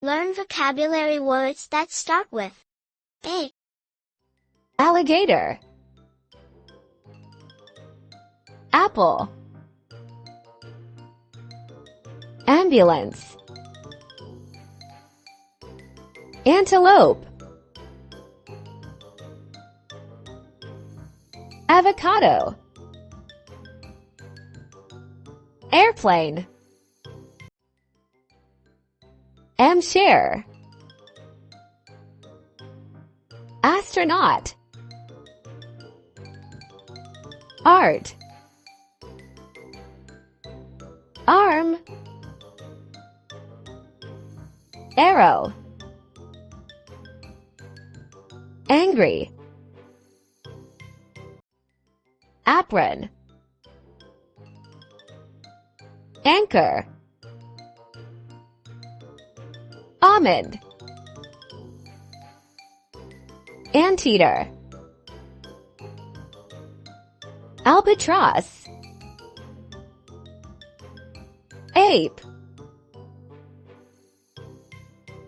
Learn vocabulary words that start with A. Alligator, apple, ambulance, antelope, avocado, airplane, armchair, astronaut, art, arm, arrow, angry, apron, anchor, almond, anteater, albatross, ape,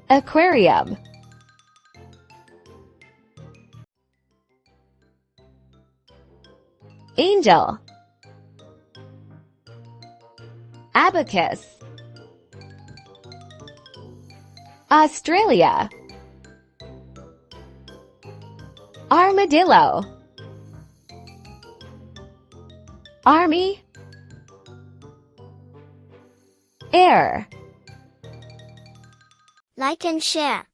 aquarium, angel, abacus, Australia, armadillo, army, air. Like and share.